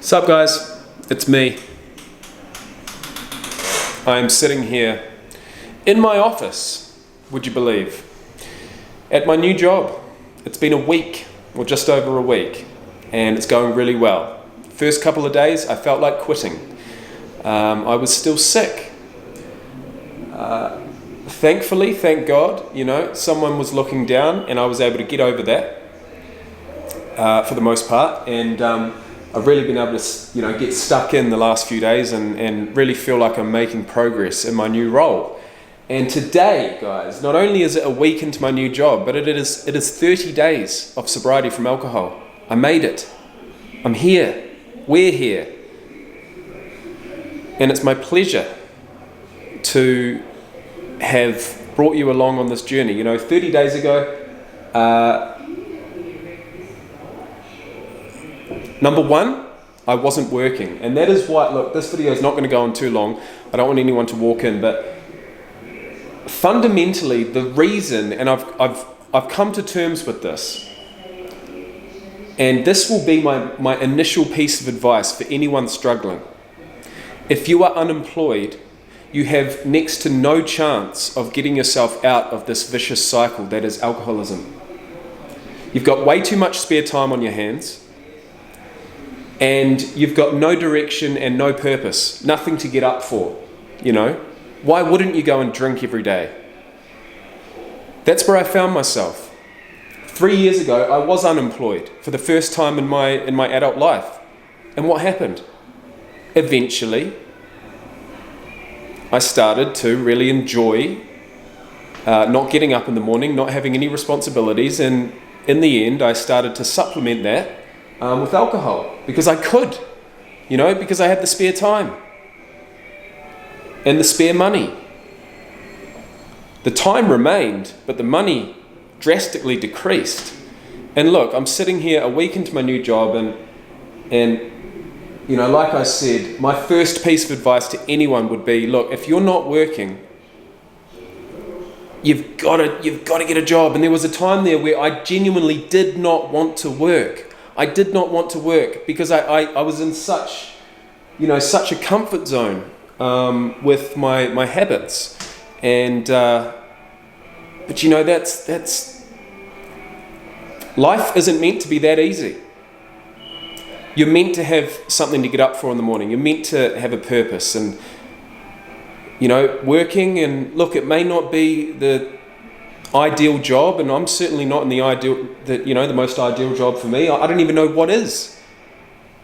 Sup guys, it's me. I'm sitting here in my office, would you believe, at my new job. It's been a week, or just over a week, and it's going really well. First couple of days, I felt like quitting. I was still sick. Thankfully, thank God, someone was looking down and I was able to get over that for the most part. And I've really been able to, get stuck in the last few days and really feel like I'm making progress in my new role. And today, guys, not only is it a week into my new job, but it is 30 days of sobriety from alcohol. I made it. I'm here. We're here. And it's my pleasure to have brought you along on this journey. 30 days ago, number one, I wasn't working. And that is why, look, this video is not going to go on too long. I don't want anyone to walk in, but fundamentally the reason, and I've come to terms with this, and this will be my initial piece of advice for anyone struggling. If you are unemployed, you have next to no chance of getting yourself out of this vicious cycle that is alcoholism. You've got way too much spare time on your hands, and you've got no direction and no purpose, nothing to get up for, Why wouldn't you go and drink every day? That's where I found myself. 3 years ago, I was unemployed for the first time in my adult life. And what happened? Eventually, I started to really enjoy not getting up in the morning, not having any responsibilities, and in the end, I started to supplement that with alcohol because I could, because I had the spare time and the spare money. The time remained, but the money drastically decreased. And look, I'm sitting here a week into my new job, and like I said, my first piece of advice to anyone would be, look, if you're not working, you've got to get a job. And there was a time there where I genuinely did not want to work. I did not want to work because I was in such a comfort zone with my habits. And but that's life isn't meant to be that easy. You're meant to have something to get up for in the morning. You're meant to have a purpose, and working. And look, it may not be the ideal job, and I'm certainly not in the most ideal job for me. I don't even know what is.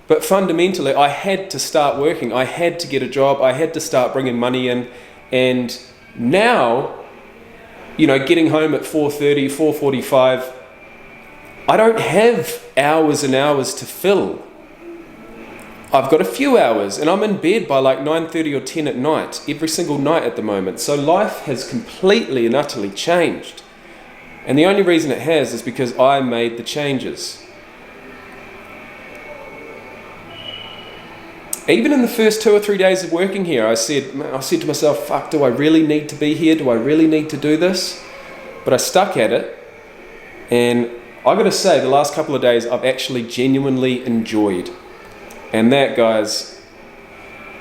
But fundamentally, I had to start working. I had to get a job. I had to start bringing money in, and now, getting home at 4:30, 4:45, I don't have hours and hours to fill. I've got a few hours, and I'm in bed by like 9:30 or 10 at night, every single night at the moment. So life has completely and utterly changed. And the only reason it has is because I made the changes. Even in the first 2 or 3 days of working here, I said to myself, fuck, do I really need to be here? Do I really need to do this? But I stuck at it. And I got to say, the last couple of days, I've actually genuinely enjoyed. And that, guys,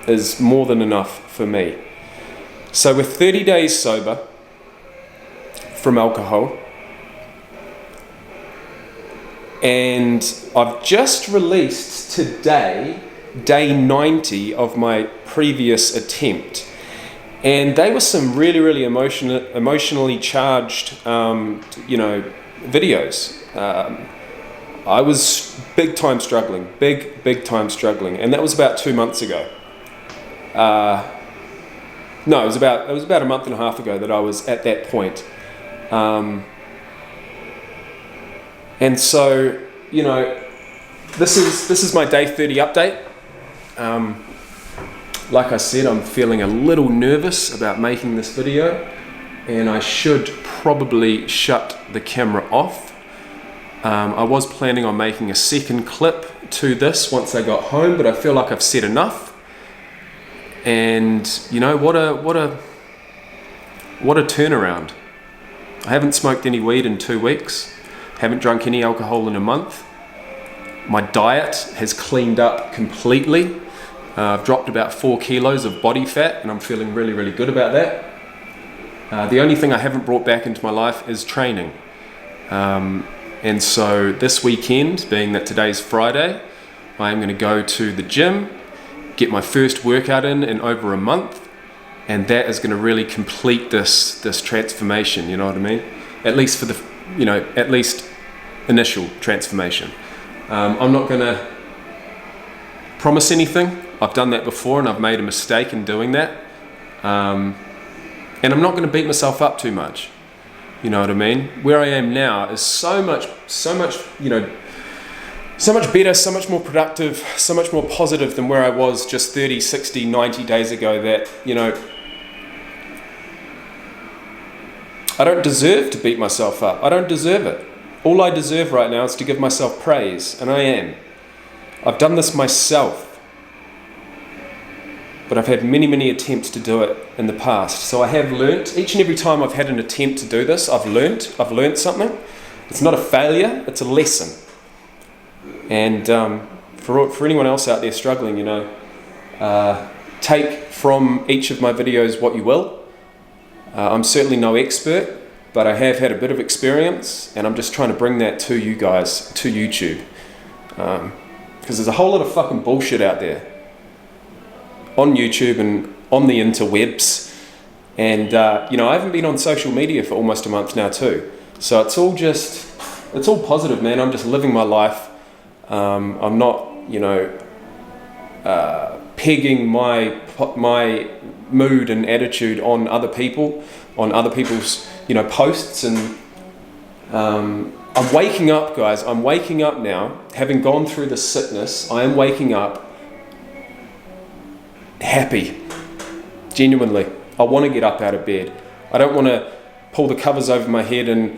is more than enough for me. So we're 30 days sober from alcohol. And I've just released today day 90 of my previous attempt, and they were some really, really emotionally charged videos. I was big time struggling, and that was about 2 months ago. No, it was about a month and a half ago that I was at that point. And so, this is my day 30 update. Like I said, I'm feeling a little nervous about making this video, and I should probably shut the camera off. I was planning on making a second clip to this once I got home, but I feel like I've said enough. And what a turnaround. I haven't smoked any weed in 2 weeks, haven't drunk any alcohol in a month. My diet has cleaned up completely. I've dropped about 4 kilos of body fat, and I'm feeling really, really good about that. The only thing I haven't brought back into my life is training. And so this weekend, being that today's Friday, I am going to go to the gym, get my first workout in over a month, and that is going to really complete this transformation, you know what I mean? At least for the, at least initial transformation. I'm not going to promise anything. I've done that before and I've made a mistake in doing that. And I'm not going to beat myself up too much. You know what I mean? Where I am now is so much, so much better, so much more productive, so much more positive than where I was just 30, 60, 90 days ago that, I don't deserve to beat myself up. I don't deserve it. All I deserve right now is to give myself praise, and I am. I've done this myself. But I've had many, many attempts to do it in the past. So I have learnt, each and every time I've had an attempt to do this, I've learnt something. It's not a failure, it's a lesson. And for anyone else out there struggling, take from each of my videos what you will. I'm certainly no expert, but I have had a bit of experience, and I'm just trying to bring that to you guys, to YouTube. Because there's a whole lot of fucking bullshit out there on YouTube and on the interwebs, and I haven't been on social media for almost a month now too, so it's all positive, man. I'm just living my life. I'm not pegging my mood and attitude on other people, on other people's posts, and I'm waking up, guys. I'm waking up now, having gone through the sickness. I am waking up happy, genuinely. I want to get up out of bed. I don't want to pull the covers over my head and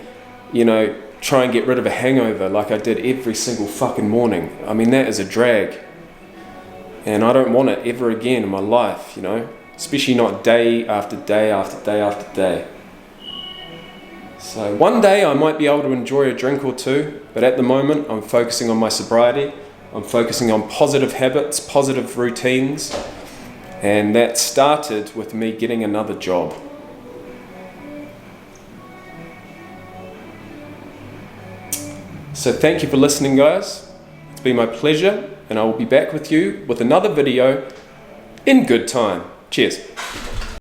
try and get rid of a hangover like I did every single fucking morning. I mean, that is a drag, and I don't want it ever again in my life, especially not day after day after day after day. So one day I might be able to enjoy a drink or two, but at the moment I'm focusing on my sobriety. I'm focusing on positive habits, positive routines. And that started with me getting another job. So thank you for listening, guys. It's been my pleasure, and I will be back with you with another video in good time. Cheers.